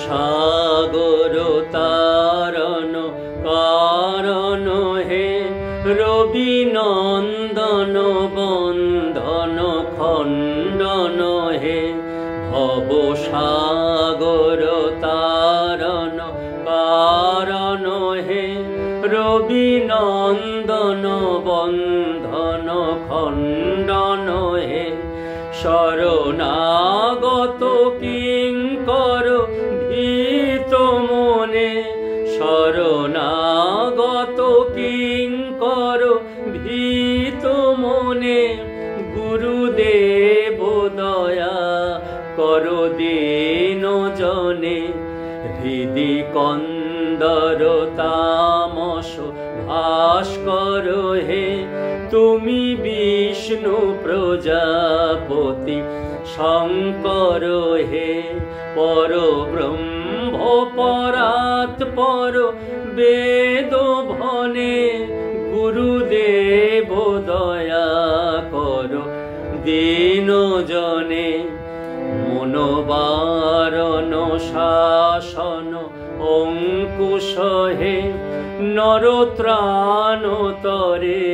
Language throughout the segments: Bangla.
সাগর তারণ কারণ হে, রবি নন্দন বন্ধন খণ্ডন হে। ভব সাগর তারণ কারণ হে, রবি নন্দন বন্ধন খণ্ডন হে। শরণাগত কিঙ্কর ভীত মনে, শরণাগত কিঙ্কর ভীত মনে। গুরুদেব দয়া কর দীন জনে, হৃদি কন্দর তামস ভাস্কর হে। তুমি বিষ্ণু প্রজাপতি শঙ্কর হে, পর ব্রহ্ম পরাৎপর বেদ ভনে। গুরুদেব দয়া কর দীন জনে, মনোবারণ শাসন অঙ্কুশ হে। নরত্রাণ তরে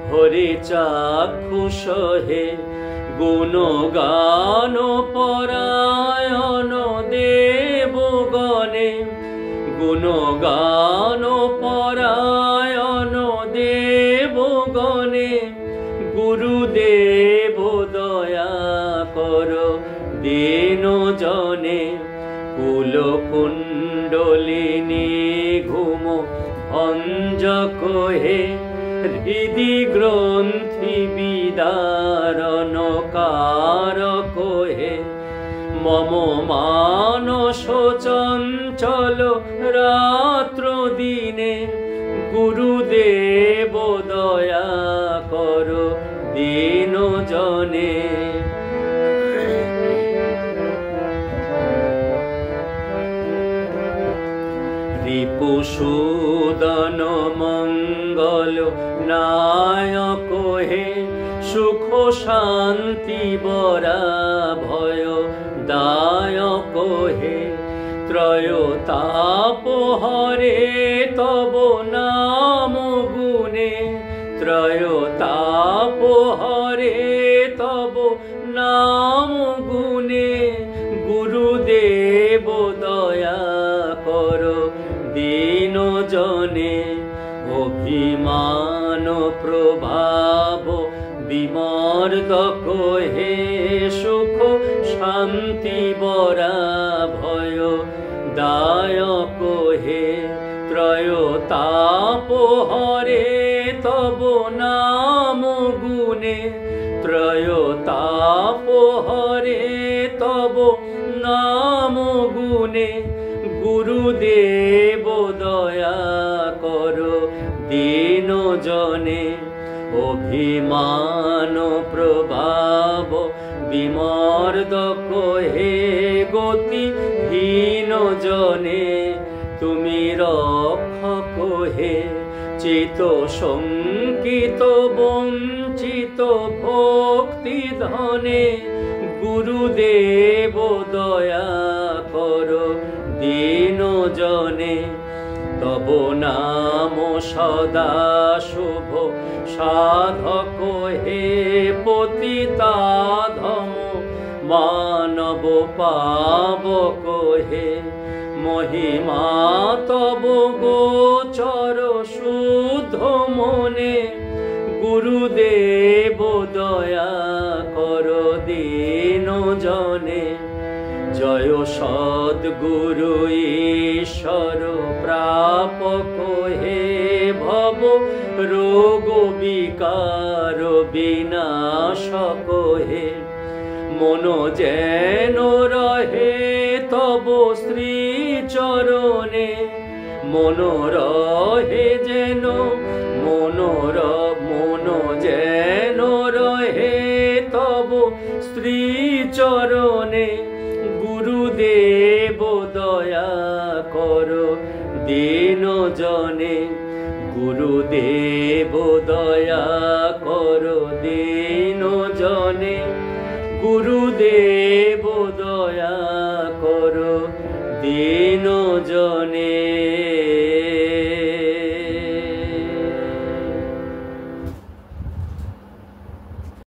হরি চাক্ষুষ হে, গুণগান পরায়ণ দেবগণে। গুণগান পরায়ণ দেবগণে, গুরুদেব দয়া কর দীন জনে। কুলকুণ্ডলিনী ঘুম ভঞ্জক হে, হৃদি গ্রন্থি বিদারণ কারক হে। মম মানস চঞ্চল রাত্র দিনে, গুরুদেব দয়া কর দীন জনে। রিপুসূদন মঙ্গল নায়ক হে, সুখ শান্তি বরা ভয় দায়ক হে। ত্রয়োতাপ হরে তব নাম গুণে, ত্রয়োতাপ হরে তব নাম গুণে। গুরুদেব দয়া কর দীন জনে, অভিমান প্রভাব বিমর্দক হে। সুখ শান্তি বরা ভয় দায়ক হে। ত্রয়োতাপ হরে তব নাম গুণে, ত্রয়োতাপ হরে তব নাম গুণে। গুরুদেব দয়া কর দীন জনে, অভিমান প্রভাব বিমর্দক হে। গতিহীন জনে তুমি রক্ষক হে, চিত শঙ্কিত বঞ্চিত ভক্তি ধনে। গুরুদেব দয়া কর দীন জনে, তব নাম সদা শুভ সাধক হে। পতিতাধম মানব পাবক হে, মহিমা তব গোচর শুদ্ধ মনে। গুরুদেব দয়া কর দীন জনে, জয় সদ্গুরু ঈশ্বর প্রাপক হে। ভব রোগ বিকার বিনাশক হে, মন যেন রহে তব শ্রী চরণে। মন রহে যেন মন যেন রহে তব শ্রী চরণে। গুরুদেব দয়া কর দীন জনে, গুরুদেব দয়া কর দীন জনে। গুরুদেব দয়া কর দিন জনে।